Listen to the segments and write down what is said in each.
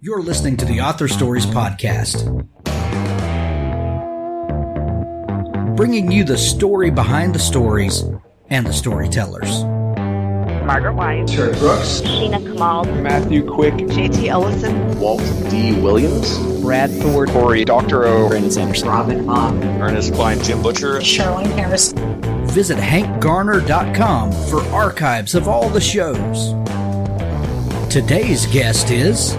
You're listening to the Author Stories Podcast, bringing you the story behind the stories and the storytellers. Margaret White, Terry Brooks, Sheena Kamal, Matthew Quick, JT Ellison, Walt D. Williams, Brad Thor, Corey, Dr. O, Brandon Sanderson, Robin Mom, Ernest Klein, Jim Butcher, Sherwin Harris. Visit hankgarner.com for archives of all the shows. Today's guest is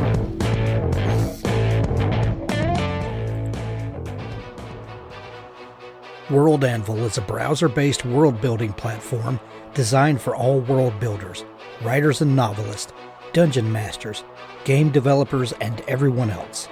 World Anvil is a browser-based world-building platform designed for all world builders, writers and novelists, dungeon masters, game developers, and everyone else.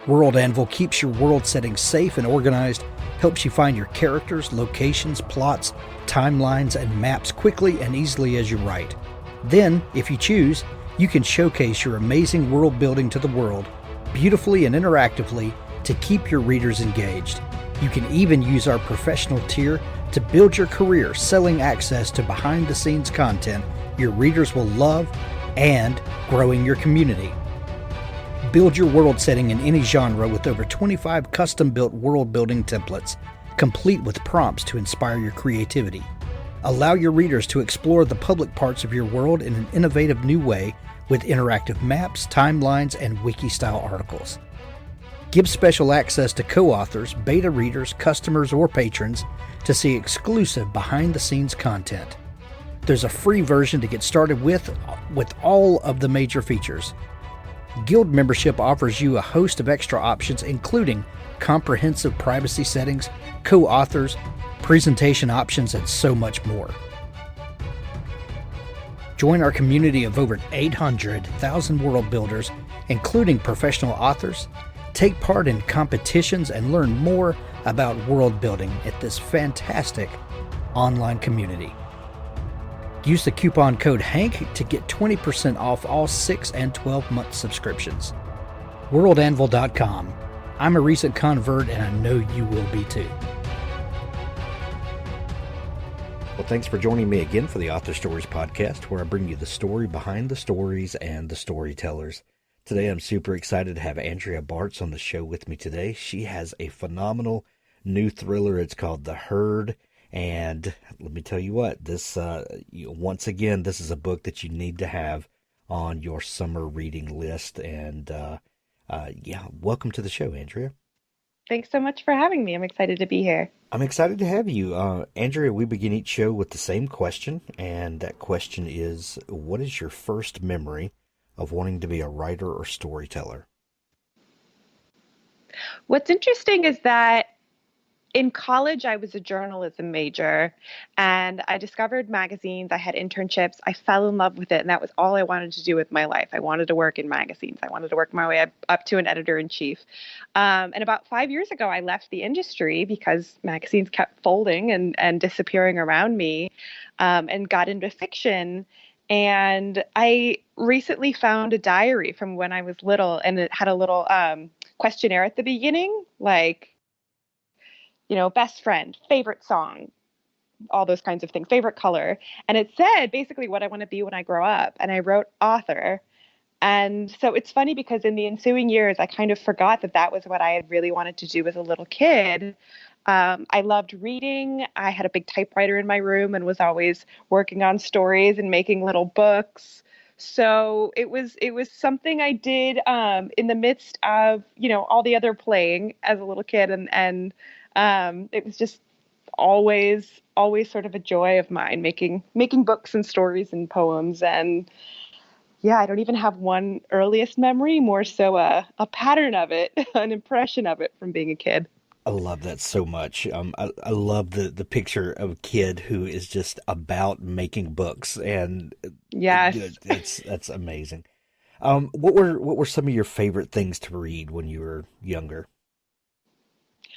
World Anvil keeps your world setting safe and organized, helps you find your characters, locations, plots, timelines, and maps quickly and easily as you write. Then, if you choose, you can showcase your amazing world building to the world, beautifully and interactively, to keep your readers engaged. You can even use our professional tier to build your career selling access to behind-the-scenes content your readers will love and growing your community. Build your world setting in any genre with over 25 custom-built world-building templates, complete with prompts to inspire your creativity. Allow your readers to explore the public parts of your world in an innovative new way with interactive maps, timelines, and wiki-style articles. Give special access to co-authors, beta readers, customers, or patrons to see exclusive behind-the-scenes content. There's a free version to get started with all of the major features. Guild membership offers you a host of extra options, including comprehensive privacy settings, co-authors, presentation options, and so much more. Join our community of over 800,000 world builders, including professional authors. Take part in competitions and learn more about world building at this fantastic online community. Use the coupon code HANK to get 20% off all 6 and 12-month subscriptions. WorldAnvil.com. I'm a recent convert and I know you will be too. Well, thanks for joining me again for the Author Stories Podcast, where I bring you the story behind the stories and the storytellers. Today, I'm super excited to have Andrea Bartz on the show with me today. She has a phenomenal new thriller. It's called The Herd. And let me tell you what, this once again, this is a book that you need to have on your summer reading list. And welcome to the show, Andrea. Thanks so much for having me. I'm excited to be here. I'm excited to have you. Andrea, we begin each show with the same question. And that question is, what is your first memory of wanting to be a writer or storyteller? What's interesting is that in college, I was a journalism major and I discovered magazines. I had internships. I fell in love with it. And that was all I wanted to do with my life. I wanted to work in magazines. I wanted to work my way up to an editor-in-chief. And about 5 years ago, I left the industry because magazines kept folding and disappearing around me, and got into fiction. And I recently found a diary from when I was little, and it had a little questionnaire at the beginning, like, best friend, favorite song, all those kinds of things, favorite color. And it said basically what I want to be when I grow up. And I wrote author. And so it's funny because in the ensuing years, I kind of forgot that that was what I had really wanted to do as a little kid. I loved reading. I had a big typewriter in my room and was always working on stories and making little books. So it was something I did in the midst of, all the other playing as a little kid. And it was just always sort of a joy of mine, making books and stories and poems. And yeah, I don't even have one earliest memory, more so a pattern of it, an impression of it from being a kid. I love that so much. I love the picture of a kid who is just about making books, and yes, that's amazing. What were some of your favorite things to read when you were younger?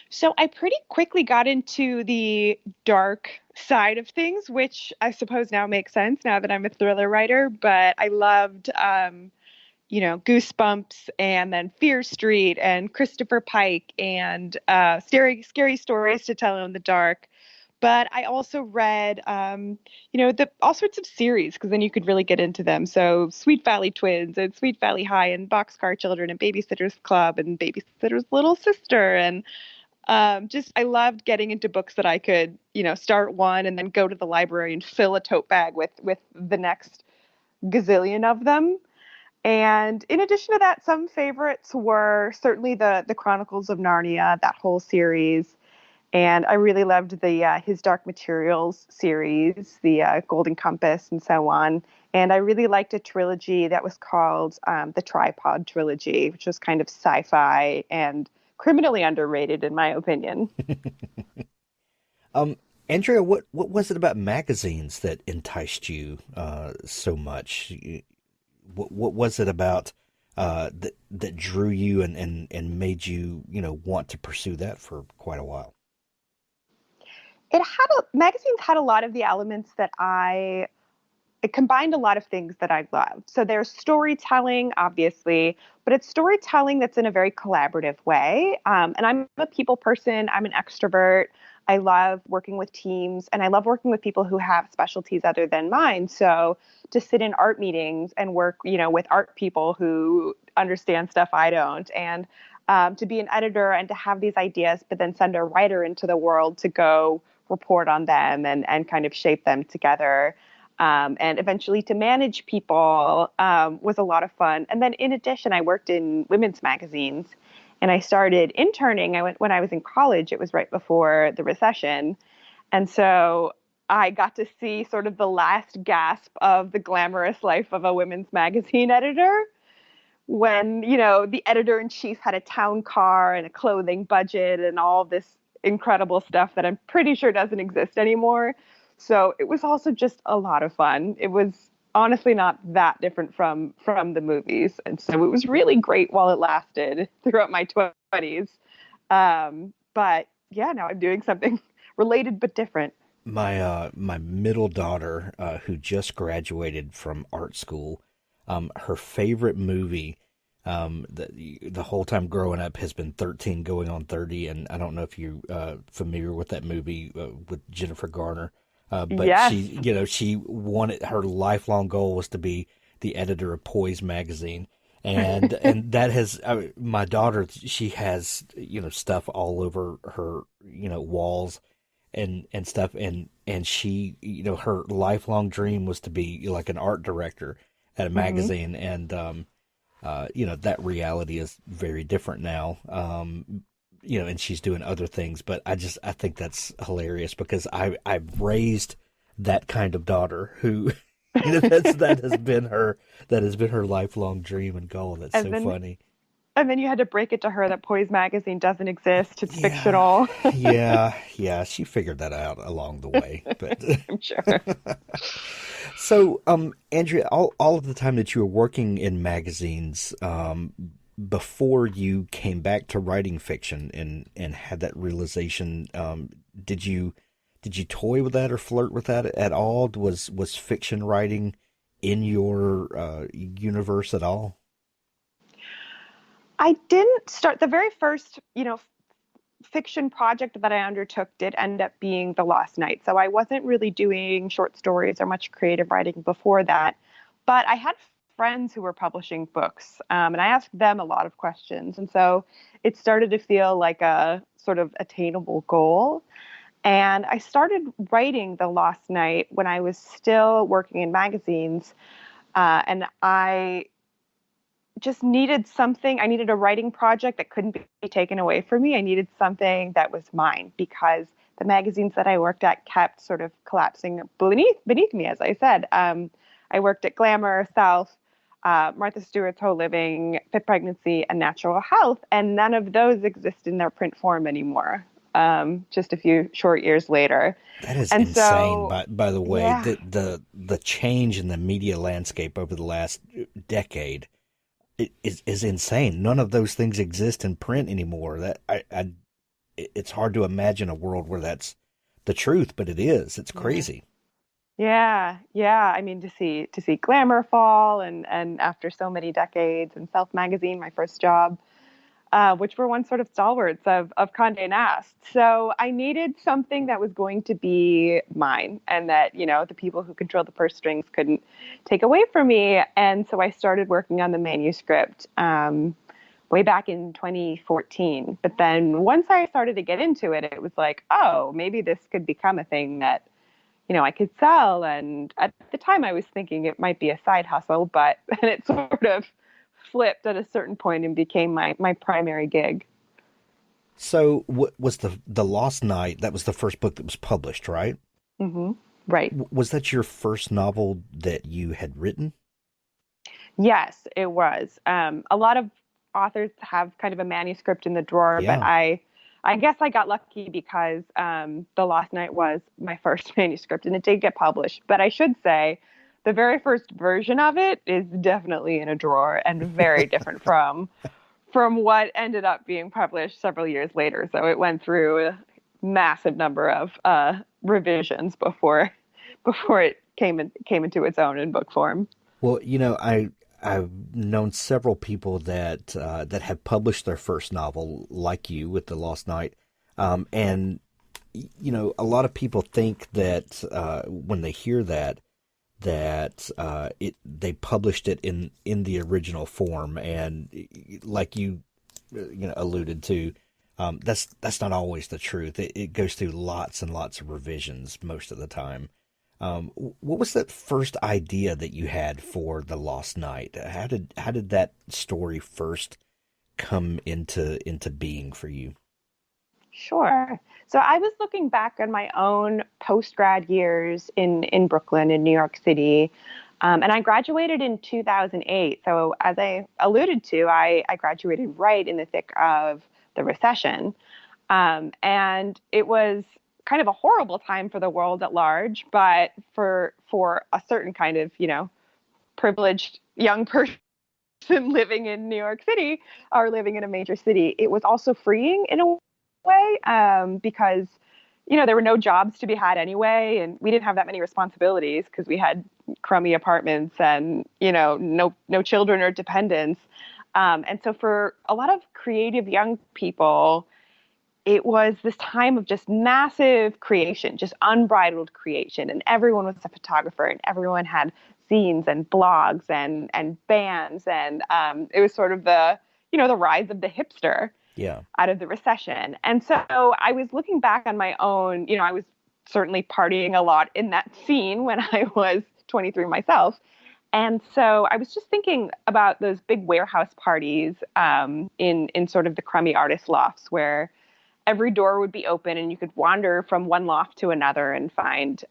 So I pretty quickly got into the dark side of things, which I suppose now makes sense now that I'm a thriller writer. But I loved Goosebumps, and then Fear Street, and Christopher Pike, and scary stories to tell in the dark. But I also read, all sorts of series because then you could really get into them. So Sweet Valley Twins and Sweet Valley High and Boxcar Children and Babysitter's Club and Babysitter's Little Sister. And just I loved getting into books that I could, start one and then go to the library and fill a tote bag with the next gazillion of them. And in addition to that, some favorites were certainly the Chronicles of Narnia, that whole series. And I really loved the His Dark Materials series, the Golden Compass, and so on. And I really liked a trilogy that was called the Tripod Trilogy, which was kind of sci-fi and criminally underrated, in my opinion. Andrea, what was it about magazines that enticed you so much? What was it about that drew you and made you want to pursue that for quite a while? Magazines had a lot of the elements that it combined a lot of things that I loved. So there's storytelling, obviously, but it's storytelling that's in a very collaborative way. And I'm a people person. I'm an extrovert. I love working with teams, and I love working with people who have specialties other than mine. So to sit in art meetings and work, with art people who understand stuff I don't, and to be an editor and to have these ideas, but then send a writer into the world to go report on them and kind of shape them together. And eventually to manage people was a lot of fun. And then in addition, I worked in women's magazines and I started interning. When I was in college, it was right before the recession. And so I got to see sort of the last gasp of the glamorous life of a women's magazine editor when, the editor-in-chief had a town car and a clothing budget and all this incredible stuff that I'm pretty sure doesn't exist anymore. So it was also just a lot of fun. It was honestly not that different from the movies. And so it was really great while it lasted throughout my 20s. But yeah, now I'm doing something related but different. My middle daughter, who just graduated from art school, her favorite movie the whole time growing up has been 13 going on 30, and I don't know if you're familiar with that movie with Jennifer Garner. But Yes. she wanted, her lifelong goal was to be the editor of Poise magazine. And that has, my daughter, she has, stuff all over her, walls and stuff. And she, her lifelong dream was to be like an art director at a magazine. And, that reality is very different now. And she's doing other things, but I think that's hilarious because I've raised that kind of daughter who, that has been her lifelong dream and goal. That's so funny. And then you had to break it to her that Poise magazine doesn't exist. It's fictional. Yeah. She figured that out along the way, but I'm sure. So, Andrea, all of the time that you were working in magazines, before you came back to writing fiction and had that realization, did you toy with that or flirt with that at all? Was fiction writing in your universe at all? I didn't start the very first, fiction project that I undertook did end up being The Lost Night. So I wasn't really doing short stories or much creative writing before that, but I had friends who were publishing books, and I asked them a lot of questions. And so it started to feel like a sort of attainable goal. And I started writing The Lost Night when I was still working in magazines, and I just needed something. I needed a writing project that couldn't be taken away from me. I needed something that was mine because the magazines that I worked at kept sort of collapsing beneath me, as I said. I worked at Glamour, Self, Martha Stewart's Whole Living, Fit Pregnancy, and Natural Health, and none of those exist in their print form anymore. Just a few short years later. That is insane. So, by the way, yeah. the change in the media landscape over the last decade is insane. None of those things exist in print anymore. It's hard to imagine a world where that's the truth, but it is. It's crazy. Yeah. I mean, to see Glamour fall and after so many decades, and Self magazine, my first job, which were once sort of stalwarts of Condé Nast. So I needed something that was going to be mine and that, the people who control the purse strings couldn't take away from me. And so I started working on the manuscript way back in 2014. But then once I started to get into it, it was like, oh, maybe this could become a thing that, I could sell. And at the time I was thinking it might be a side hustle, but then it sort of flipped at a certain point and became my primary gig. So was the Lost Night, that was the first book that was published, right? Mm-hmm. Right. Was that your first novel that you had written? Yes, it was. A lot of authors have kind of a manuscript in the drawer, Yeah. but I guess I got lucky because The Lost Night was my first manuscript and it did get published. But I should say the very first version of it is definitely in a drawer and very different from what ended up being published several years later. So it went through a massive number of revisions before it came into its own in book form. Well, I've known several people that have published their first novel, like you, with The Lost Night, and a lot of people think that when they hear that they published it in the original form, and like you alluded to, that's not always the truth. It goes through lots and lots of revisions most of the time. What was that first idea that you had for The Lost Night? How did that story first come into being for you? Sure. So I was looking back on my own post-grad years in Brooklyn, in New York City, and I graduated in 2008. So as I alluded to, I graduated right in the thick of the recession, and it was kind of a horrible time for the world at large, but for a certain kind of, privileged young person living in New York City or living in a major city, it was also freeing in a way, because, there were no jobs to be had anyway, and we didn't have that many responsibilities because we had crummy apartments and, no children or dependents. And so for a lot of creative young people, it was this time of just massive creation, just unbridled creation. And everyone was a photographer and everyone had zines and blogs and bands. And it was sort of the rise of the hipster out of the recession. And so I was looking back on my own, I was certainly partying a lot in that scene when I was 23 myself. And so I was just thinking about those big warehouse parties in sort of the crummy artist lofts where every door would be open and you could wander from one loft to another and find,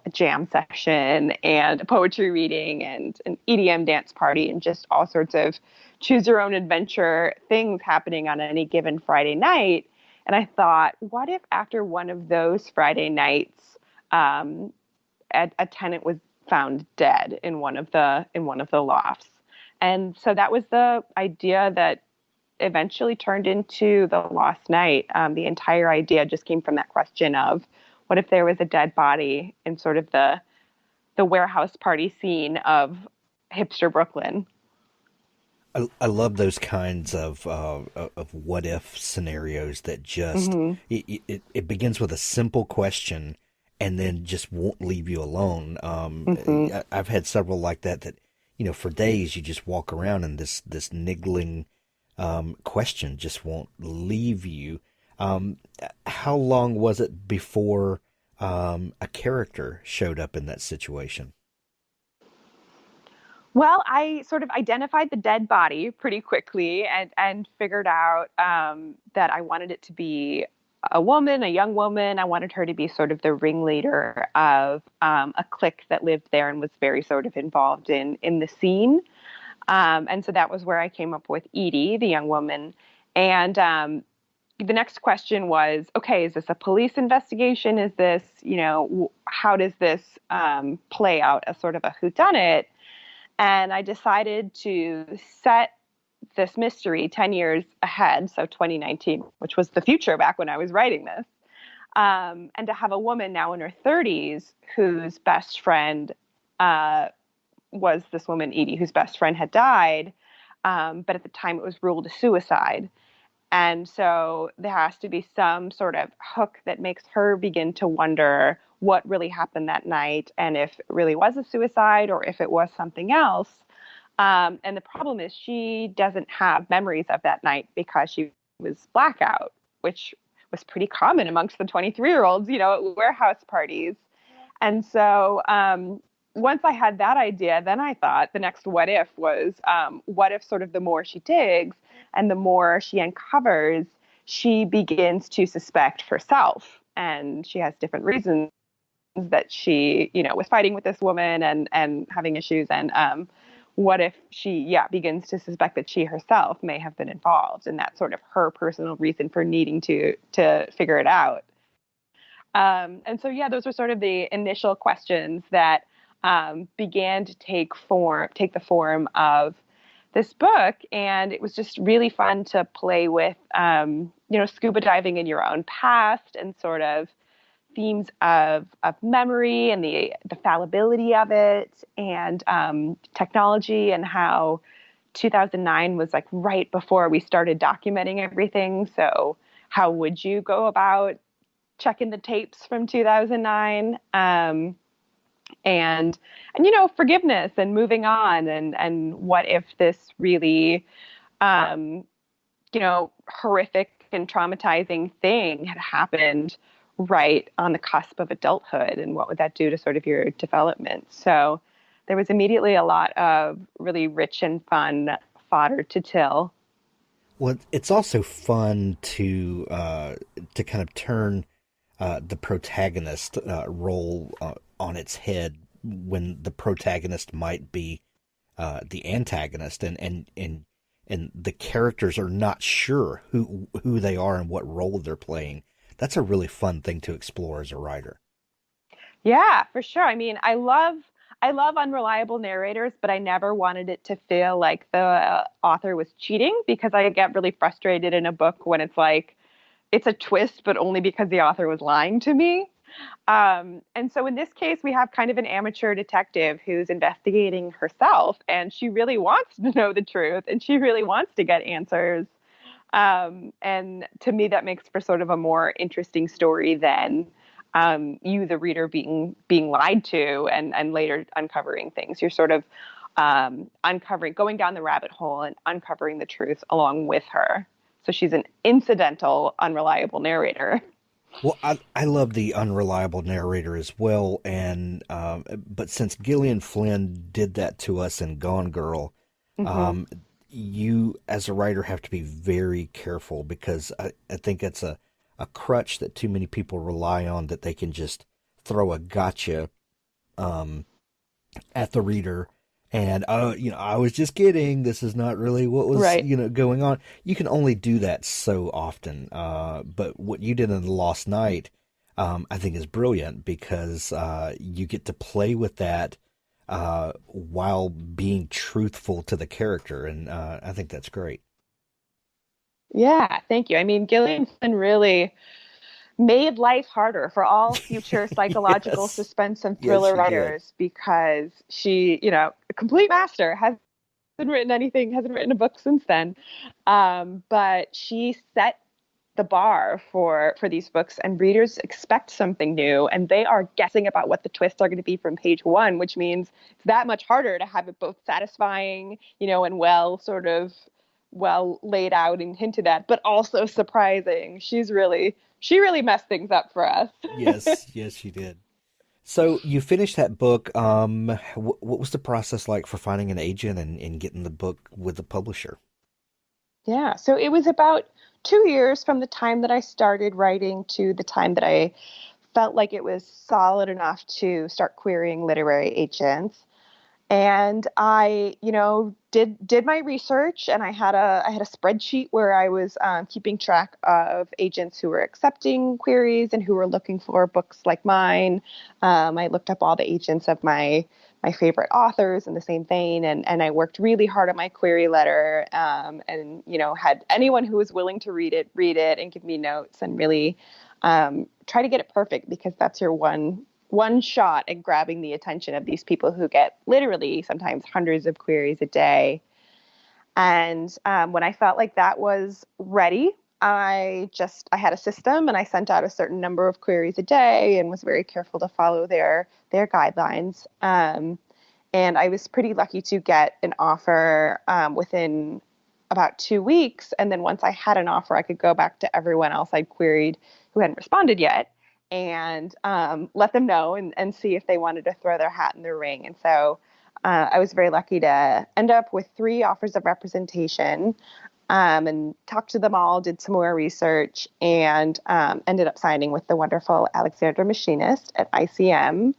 a jam session and a poetry reading and an EDM dance party and just all sorts of choose your own adventure things happening on any given Friday night. And I thought, what if after one of those Friday nights, a tenant was found dead in one of the lofts? And so that was the idea that eventually turned into The Lost Night. The entire idea just came from that question of what if there was a dead body in sort of the warehouse party scene of hipster Brooklyn. I love those kinds of what if scenarios that just it begins with a simple question and then just won't leave you alone. I've had several like that for days you just walk around and this niggling question just won't leave you. How long was it before a character showed up in that situation? Well, I sort of identified the dead body pretty quickly and figured out that I wanted it to be a woman, a young woman. I wanted her to be sort of the ringleader of a clique that lived there and was very sort of involved in the scene. And so that was where I came up with Edie, the young woman. And the next question was, okay, is this a police investigation? Is this, how does this play out as sort of a whodunit? And I decided to set this mystery 10 years ahead, so 2019, which was the future back when I was writing this, and to have a woman now in her 30s whose best friend was this woman, Edie, whose best friend had died. but at the time it was ruled a suicide. And so there has to be some sort of hook that makes her begin to wonder what really happened that night and if it really was a suicide or if it was something else. And the problem is she doesn't have memories of that night because she was blackout, which was pretty common amongst the 23-year-olds, at warehouse parties. And so once I had that idea, then I thought the next what if was, what if sort of the more she digs and the more she uncovers, she begins to suspect herself. And she has different reasons that she, was fighting with this woman and having issues. And what if she, begins to suspect that she herself may have been involved, and that's sort of her personal reason for needing to figure it out. And so, those were sort of the initial questions that began to take the form of this book. And it was just really fun to play with, scuba diving in your own past and sort of themes of memory and the fallibility of it, and technology, and how 2009 was like right before we started documenting everything. So how would you go about checking the tapes from 2009? And forgiveness and moving on, and what if this really horrific and traumatizing thing had happened right on the cusp of adulthood, and what would that do to sort of your development? So there was immediately a lot of really rich and fun fodder to till. Well, it's also fun to kind of turn the protagonist role on its head when the protagonist might be the antagonist, and the characters are not sure who they are and what role they're playing. That's a really fun thing to explore as a writer. Yeah, for sure. I mean, I love unreliable narrators, but I never wanted it to feel like the author was cheating, because I get really frustrated in a book when it's like, it's a twist, but only because the author was lying to me. And so in this case, we have kind of an amateur detective who's investigating herself, and she really wants to know the truth, and she really wants to get answers. And to me, that makes for sort of a more interesting story than you, the reader, being lied to and later uncovering things. You're sort of going down the rabbit hole and uncovering the truth along with her. So she's an incidental, unreliable narrator. Well, I love the unreliable narrator as well, and but since Gillian Flynn did that to us in Gone Girl, you as a writer have to be very careful, because I think it's a crutch that too many people rely on, that they can just throw a gotcha at the reader. And, I was just kidding. This is not really what was, right. Going on. You can only do that so often. But what you did in The Lost Night, I think is brilliant, because you get to play with that while being truthful to the character. And I think that's great. Yeah, thank you. I mean, Gillian Flynn really made life harder for all future psychological Yes. suspense and thriller Yes, writers, because she, a complete master, hasn't written a book since then. But she set the bar for these books, and readers expect something new, and they are guessing about what the twists are going to be from page one, which means it's that much harder to have it both satisfying, and well laid out and hinted at, but also surprising. She really messed things up for us. Yes, she did. So you finished that book. What was the process like for finding an agent and getting the book with the publisher? Yeah, so it was about 2 years from the time that I started writing to the time that I felt like it was solid enough to start querying literary agents. And I, did my research, and I had a spreadsheet where I was keeping track of agents who were accepting queries and who were looking for books like mine. I looked up all the agents of my favorite authors in the same vein, and I worked really hard on my query letter, and had anyone who was willing to read it and give me notes, and really try to get it perfect, because that's your one shot at grabbing the attention of these people who get literally sometimes hundreds of queries a day. And when I felt like that was ready, I had a system and I sent out a certain number of queries a day and was very careful to follow their guidelines. And I was pretty lucky to get an offer within about 2 weeks. And then once I had an offer, I could go back to everyone else I'd queried who hadn't responded yet and let them know and see if they wanted to throw their hat in the ring. And so I was very lucky to end up with 3 offers of representation and talked to them all, did some more research, and ended up signing with the wonderful Alexandra Machinist at ICM.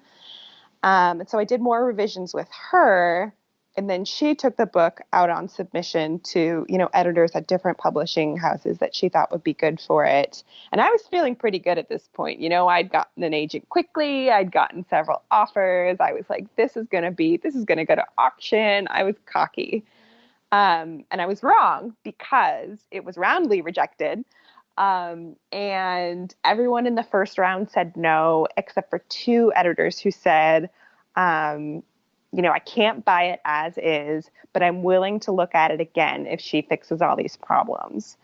And so I did more revisions with her, and then she took the book out on submission to, editors at different publishing houses that she thought would be good for it. And I was feeling pretty good at this point. I'd gotten an agent quickly. I'd gotten several offers. I was like, this is going to go to auction. I was cocky. And I was wrong because it was roundly rejected. And everyone in the first round said no, except for 2 editors who said, I can't buy it as is, but I'm willing to look at it again if she fixes all these problems.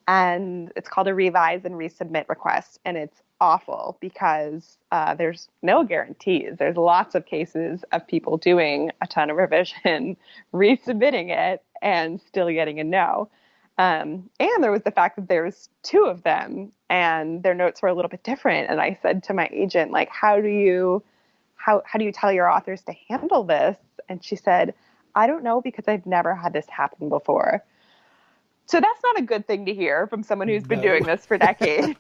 And it's called a revise and resubmit request. And it's awful because there's no guarantees. There's lots of cases of people doing a ton of revision, resubmitting it, and still getting a no. And there was the fact that there was 2 of them and their notes were a little bit different. And I said to my agent, like, how do you tell your authors to handle this? And she said, I don't know, because I've never had this happen before. So that's not a good thing to hear from someone who's been doing this for decades.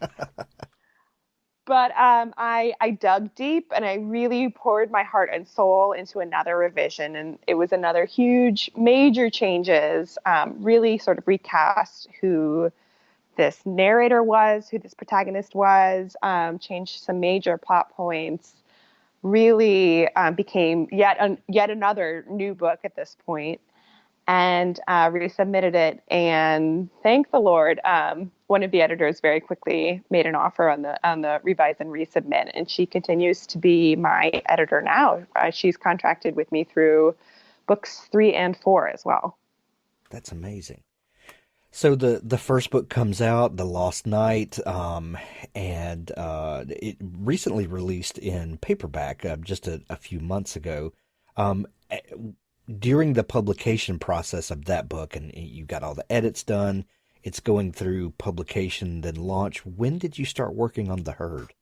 But I dug deep and I really poured my heart and soul into another revision. And it was another huge, major changes, really sort of recast who this narrator was, who this protagonist was, changed some major plot points, really became yet another new book at this point, and resubmitted it. And thank the Lord, one of the editors very quickly made an offer on the revise and resubmit, and she continues to be my editor now. She's contracted with me through books 3 and 4 as well. That's amazing. So the first book comes out, The Lost Night, and it recently released in paperback just a few months ago. During the publication process of that book, and you got all the edits done, it's going through publication, then launch. When did you start working on The Herd?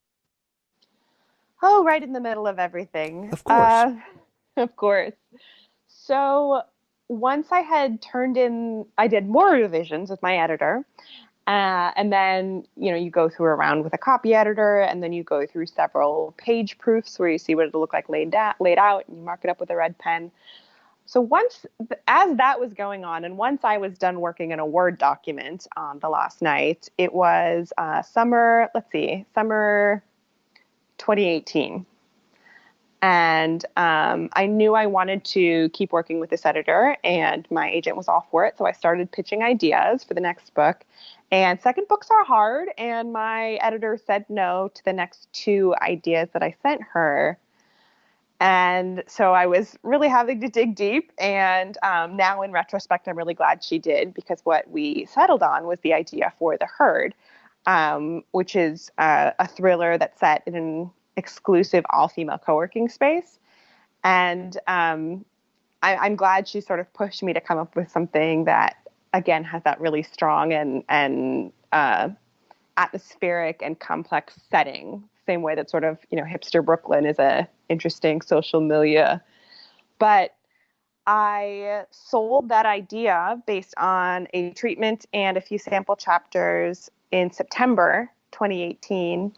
Oh, right in the middle of everything. Of course. Of course. So once I had turned in, I did more revisions with my editor. And then, you go through a round with a copy editor, and then you go through several page proofs where you see what it'll look like laid out, and you mark it up with a red pen. So as that was going on, and once I was done working in a Word document on The Last Night, it was summer 2018. And I knew I wanted to keep working with this editor, and my agent was all for it. So I started pitching ideas for the next book. And second books are hard, and my editor said no to the next 2 ideas that I sent her. And so I was really having to dig deep. And now in retrospect, I'm really glad she did, because what we settled on was the idea for The Herd, which is a thriller that's set in an exclusive all-female co-working space. And I'm glad she sort of pushed me to come up with something that, again, has that really strong and atmospheric and complex setting. Same way that sort of, hipster Brooklyn is a interesting social milieu. But I sold that idea based on a treatment and a few sample chapters in September 2018.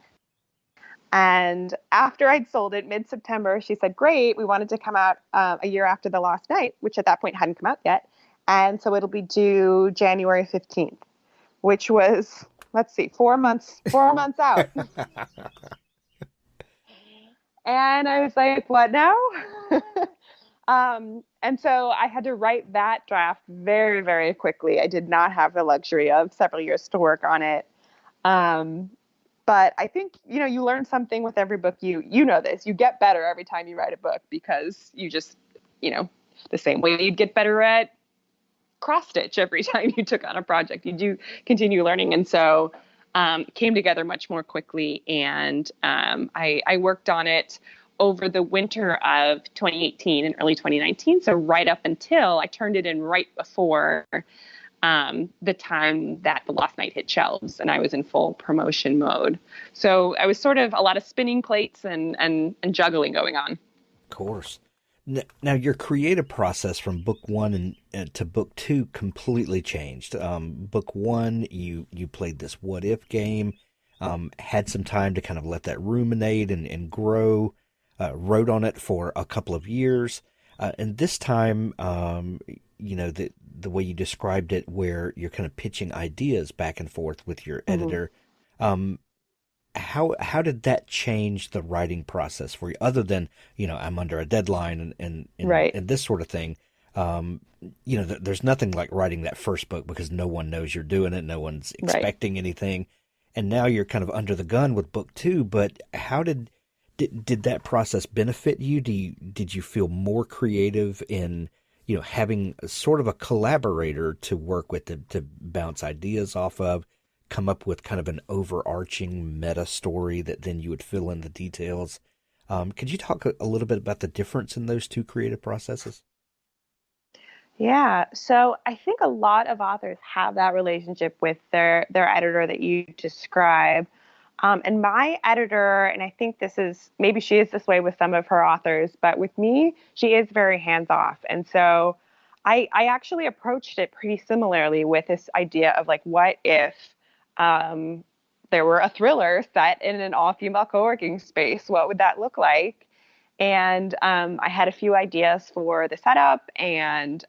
And after I'd sold it mid-September, she said, great, we wanted to come out a year after The Lost Night, which at that point hadn't come out yet. And so it'll be due January 15th, which was, 4 months out. And I was like, what now? And so I had to write that draft very, very quickly. I did not have the luxury of several years to work on it. But I think, you learn something with every book. You know this. You get better every time you write a book, because you just, the same way you'd get better at cross stitch every time you took on a project. You do continue learning. And so came together much more quickly. And I worked on it over the winter of 2018 and early 2019. So right up until I turned it in right before the time that The Lost Night hit shelves and I was in full promotion mode. So I was sort of a lot of spinning plates and juggling going on. Of course. Now, your creative process from book one and to book two completely changed. Book one, you played this what if game, had some time to kind of let that ruminate and grow, wrote on it for a couple of years. And this time, the way you described it, where you're kind of pitching ideas back and forth with your editor, how did that change the writing process for you? Other than I'm under a deadline and this sort of thing. There's nothing like writing that first book because no one knows you're doing it, no one's expecting anything, and now you're kind of under the gun with book two. But how did that process benefit you? Did you feel more creative in having sort of a collaborator to work with, to bounce ideas off of, come up with kind of an overarching meta story that then you would fill in the details? Could you talk a little bit about the difference in those two creative processes? Yeah. So I think a lot of authors have that relationship with their editor that you describe. And my editor, and I think maybe she is this way with some of her authors, but with me, she is very hands-off. And so I actually approached it pretty similarly with this idea of like, what if there were a thriller set in an all-female co-working space? What would that look like? And I had a few ideas for the setup and,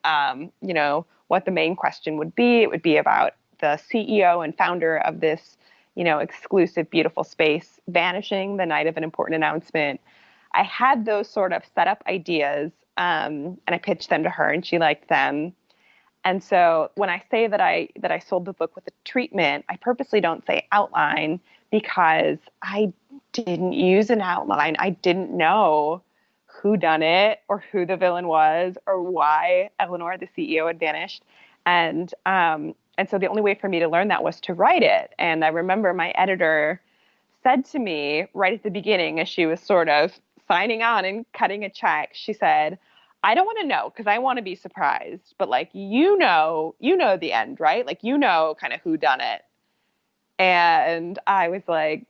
what the main question would be. It would be about the CEO and founder of this exclusive, beautiful space vanishing the night of an important announcement. I had those sort of setup ideas, and I pitched them to her, and she liked them. And so when I say that I sold the book with a treatment, I purposely don't say outline because I didn't use an outline. I didn't know who done it or who the villain was or why Eleanor, the CEO, had vanished. And so the only way for me to learn that was to write it. And I remember my editor said to me right at the beginning, as she was sort of signing on and cutting a check, she said, I don't want to know because I want to be surprised. But like, you know the end, right? Like, kind of who done it. And I was like,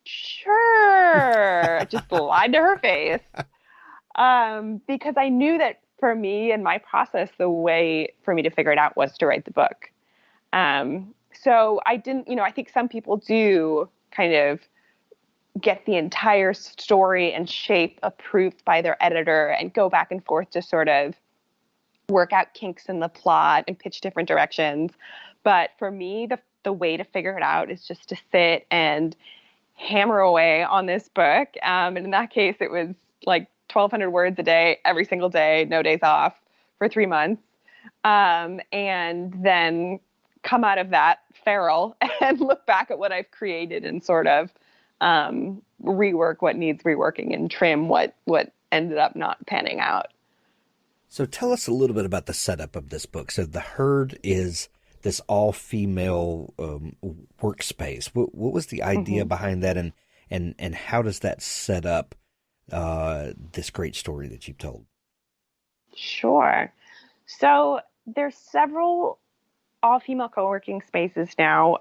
sure. Just lied to her face. Because I knew that for me and my process, the way for me to figure it out was to write the book. So I didn't, I think some people do kind of get the entire story and shape approved by their editor and go back and forth to sort of work out kinks in the plot and pitch different directions. But for me, the way to figure it out is just to sit and hammer away on this book. And in that case, it was like 1,200 words a day, every single day, no days off for 3 months. And then come out of that feral and look back at what I've created and sort of rework what needs reworking and trim what ended up not panning out. So tell us a little bit about the setup of this book. So The Herd is this all-female workspace. What was the idea behind that, and how does that set up this great story that you've told? Sure. So there's several all-female co-working spaces now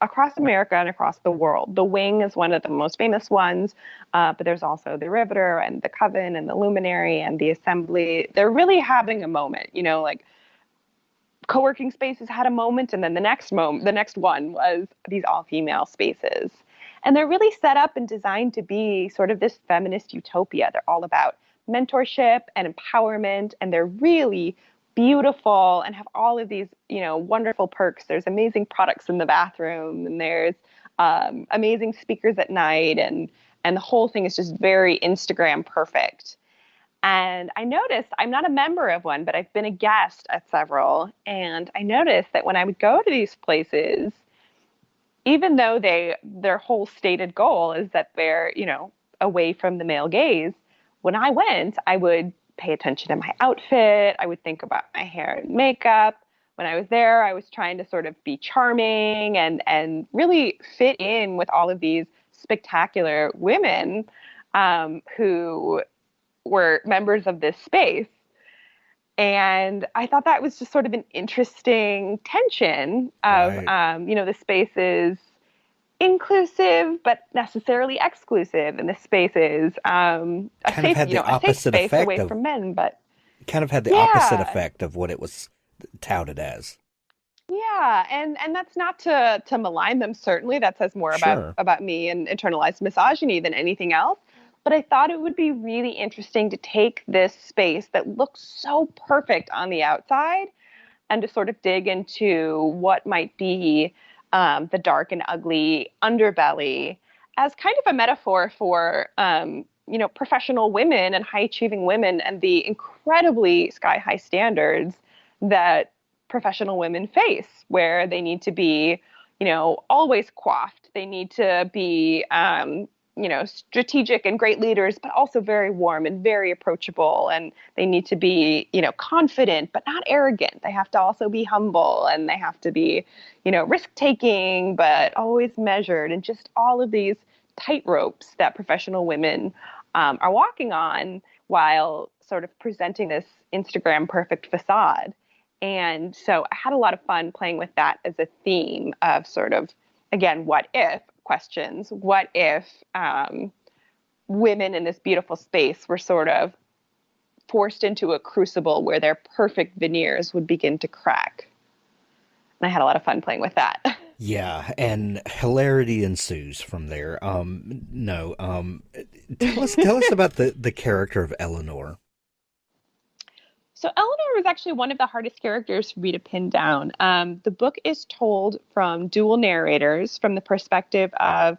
across America and across the world. The Wing is one of the most famous ones, but there's also the Riveter and the Coven and the Luminary and the Assembly. They're really having a moment, like co-working spaces had a moment, and then the next one was these all-female spaces. And they're really set up and designed to be sort of this feminist utopia. They're all about mentorship and empowerment, and they're really beautiful and have all of these, wonderful perks. There's amazing products in the bathroom, and there's amazing speakers at night, and the whole thing is just very Instagram perfect. And I noticed, I'm not a member of one, but I've been a guest at several, and I noticed that when I would go to these places, even though their whole stated goal is that they're, away from the male gaze, when I went, I would pay attention to my outfit. I would think about my hair and makeup. When I was there, I was trying to sort of be charming and really fit in with all of these spectacular women who were members of this space. And I thought that was just sort of an interesting tension of, Right. the space is inclusive, but necessarily exclusive. And this space is a Kind of safe, had the a safe opposite space effect away of from men. But kind of had the opposite yeah, effect of what it was touted as. yeah. And that's not to malign them. Certainly that says more Sure. about me and internalized misogyny than anything else. But I thought it would be really interesting to take this space that looks so perfect on the outside and to sort of dig into what might be the dark and ugly underbelly as kind of a metaphor for, professional women and high achieving women and the incredibly sky high standards that professional women face, where they need to be, always coiffed. They need to be, strategic and great leaders, but also very warm and very approachable. And they need to be, confident, but not arrogant. They have to also be humble, and they have to be, risk taking, but always measured, and just all of these tight ropes that professional women are walking on while sort of presenting this Instagram perfect facade. And so I had a lot of fun playing with that as a theme of sort of, again, what if questions. What if women in this beautiful space were sort of forced into a crucible where their perfect veneers would begin to crack? And I had a lot of fun playing with that. Yeah, and hilarity ensues from there. No, tell us about the character of Eleanor. So Eleanor was actually one of the hardest characters for me to pin down. The book is told from dual narrators, from the perspective of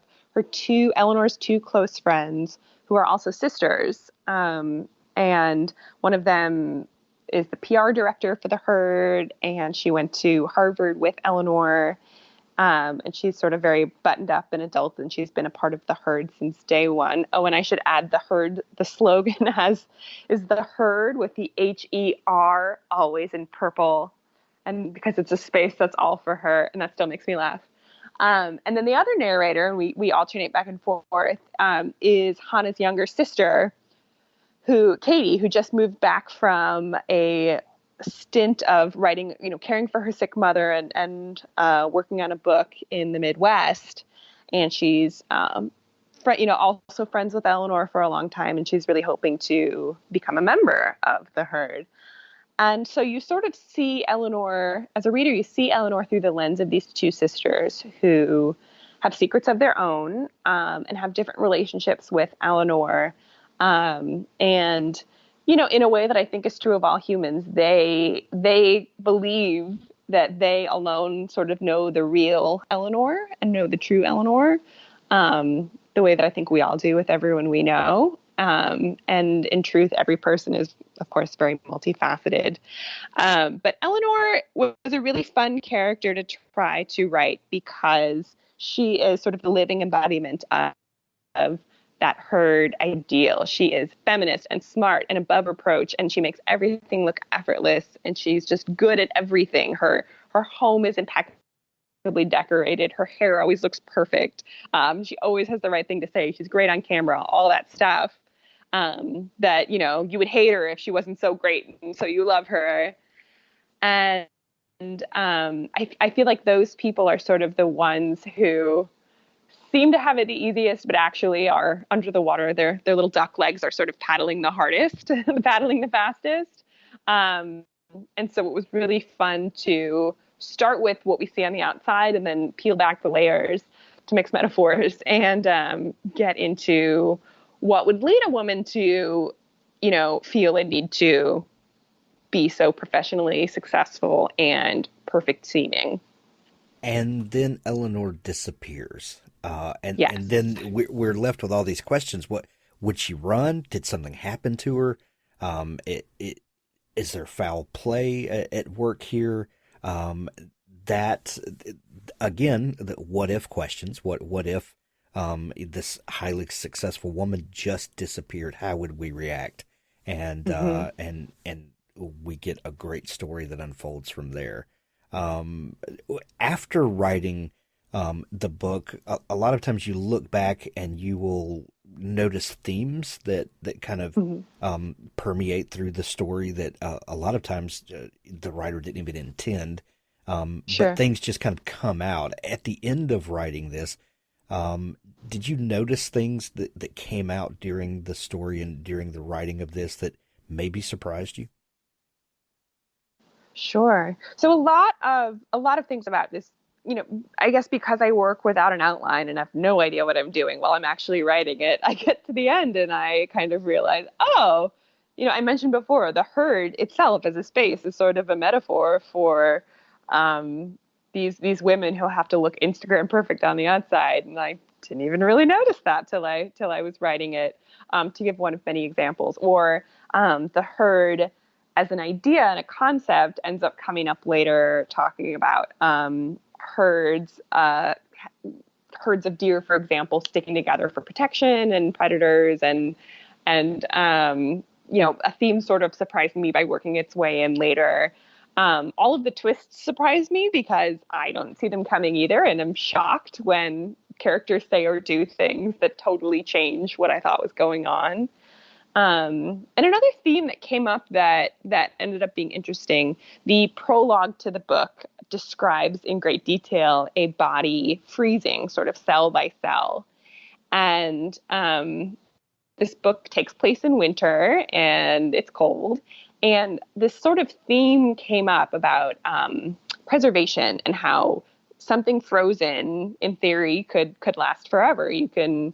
Eleanor's two close friends who are also sisters. And one of them is the PR director for the herd, and she went to Harvard with Eleanor. And she's sort of very buttoned up and adult, and she's been a part of the herd since day one. Oh, and I should add the slogan is the herd with the HER always in purple. And because it's a space that's all for her, and that still makes me laugh. And then the other narrator, and we alternate back and forth, is Hana's younger sister, Katie, who just moved back from a stint of writing, caring for her sick mother and working on a book in the Midwest. And she's, also friends with Eleanor for a long time. And she's really hoping to become a member of the herd. And so you sort of see Eleanor, as a reader, you see Eleanor through the lens of these two sisters who have secrets of their own and have different relationships with Eleanor. And in a way that I think is true of all humans, they believe that they alone sort of know the real Eleanor and know the true Eleanor, the way that I think we all do with everyone we know. And in truth, every person is, of course, very multifaceted. But Eleanor was a really fun character to try to write because she is sort of the living embodiment of that herd ideal. She is feminist and smart and above reproach, and she makes everything look effortless, and she's just good at everything. Her home is impeccably decorated. Her hair always looks perfect. She always has the right thing to say. She's great on camera, all that stuff that, you would hate her if she wasn't so great, and so you love her. And I feel like those people are sort of the ones who seem to have it the easiest, but actually are under the water. Their little duck legs are sort of paddling the hardest, paddling the fastest. And so it was really fun to start with what we see on the outside and then peel back the layers to mix metaphors and get into what would lead a woman to, feel a need to be so professionally successful and perfect seeming. And then Eleanor disappears. Yes. And then we're left with all these questions. What would she run? Did something happen to her? Is there foul play at work here? That again, the what if questions. What if this highly successful woman just disappeared? How would we react? and we get a great story that unfolds from there. After writing the book, a lot of times you look back and you will notice themes that kind of permeate through the story that a lot of times the writer didn't even intend, but things just kind of come out. At the end of writing this, did you notice things that came out during the story and during the writing of this that maybe surprised you? Sure. So a lot of things about this, I guess because I work without an outline and have no idea what I'm doing while I'm actually writing it, I get to the end and I kind of realize, I mentioned before, the herd itself as a space is sort of a metaphor for these women who have to look Instagram perfect on the outside. And I didn't even really notice that till I was writing it, to give one of many examples. Or the herd as an idea and a concept ends up coming up later, talking about herds of deer, for example, sticking together for protection and predators, and a theme sort of surprised me by working its way in later. All of the twists surprise me because I don't see them coming either, and I'm shocked when characters say or do things that totally change what I thought was going on. And another theme that came up that ended up being interesting, the prologue to the book describes in great detail a body freezing sort of cell by cell. And this book takes place in winter and it's cold. And this sort of theme came up about preservation and how something frozen, in theory, could last forever. You can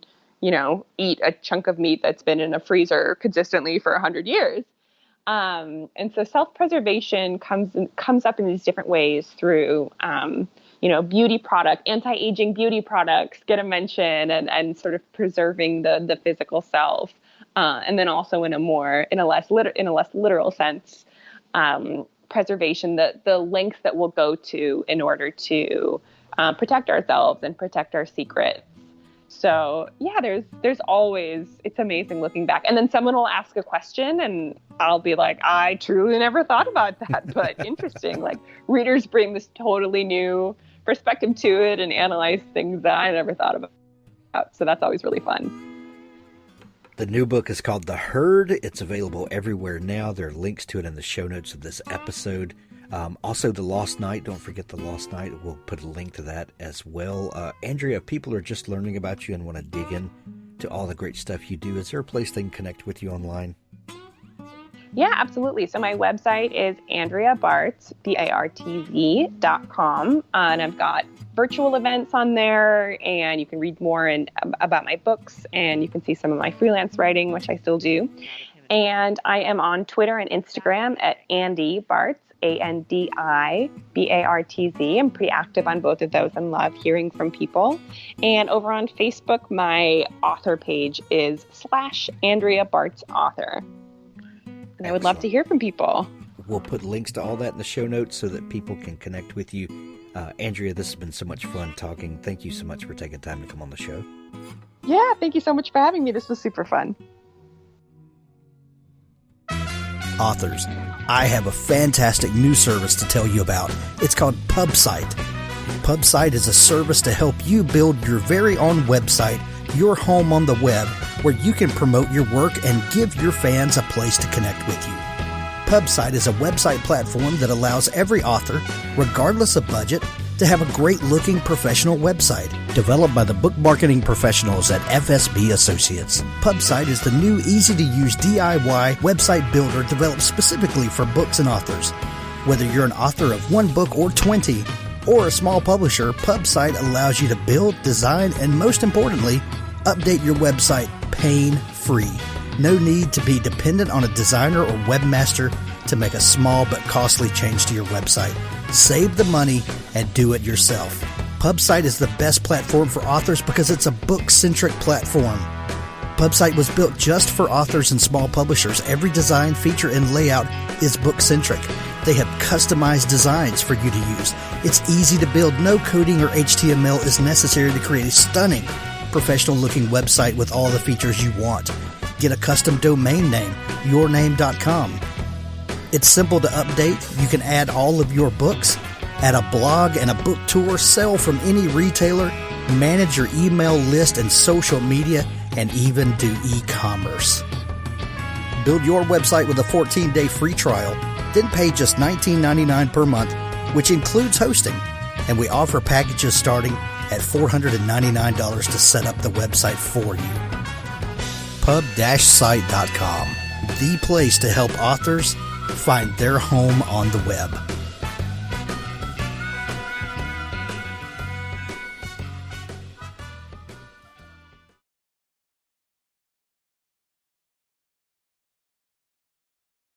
eat a chunk of meat that's been in a freezer consistently for 100 years. And so self-preservation comes up in these different ways through, beauty anti-aging beauty products get a mention, and sort of preserving the physical self. And then also in a less literal sense, preservation, the lengths that we'll go to in order to protect ourselves and protect our secrets. So yeah, there's always, it's amazing looking back. And then someone will ask a question and I'll be like, I truly never thought about that, but interesting. Like, readers bring this totally new perspective to it and analyze things that I never thought about. So that's always really fun. The new book is called The Herd. It's available everywhere now. There are links to it in the show notes of this episode. Also, The Lost Night. Don't forget The Lost Night. We'll put a link to that as well. Andrea, if people are just learning about you and want to dig in to all the great stuff you do, is there a place they can connect with you online? Yeah, absolutely. So my website is Andrea Bartz, BARTZ.com. And I've got virtual events on there, and you can read more about my books, and you can see some of my freelance writing, which I still do. And I am on Twitter and Instagram at Andy Bartz, ANDIBARTZ. I'm pretty active on both of those and love hearing from people. And over on Facebook, my author page is /Andrea Bartz Author. And I would love to hear from people. We'll put links to all that in the show notes so that people can connect with you. Andrea, this has been so much fun talking. Thank you so much for taking time to come on the show. Yeah, thank you so much for having me. This was super fun. Authors, I have a fantastic new service to tell you about. It's called PubSite. PubSite is a service to help you build your very own website, your home on the web, where you can promote your work and give your fans a place to connect with you. PubSite is a website platform that allows every author, regardless of budget, to have a great-looking professional website developed by the book marketing professionals at FSB Associates. PubSite is the new, easy-to-use DIY website builder developed specifically for books and authors. Whether you're an author of one book or 20, or a small publisher, PubSite allows you to build, design, and most importantly, update your website pain-free. No need to be dependent on a designer or webmaster to make a small but costly change to your website. Save the money and do it yourself. PubSite is the best platform for authors because it's a book-centric platform. PubSite was built just for authors and small publishers. Every design, feature, and layout is book-centric. They have customized designs for you to use. It's easy to build. No coding or HTML is necessary to create a stunning, professional-looking website with all the features you want. Get a custom domain name, yourname.com. It's simple to update. You can add all of your books, add a blog and a book tour, sell from any retailer, manage your email list and social media, and even do e-commerce. Build your website with a 14-day free trial, then pay just $19.99 per month, which includes hosting. And we offer packages starting at $499 to set up the website for you. Pub-site.com, the place to help authors find their home on the web.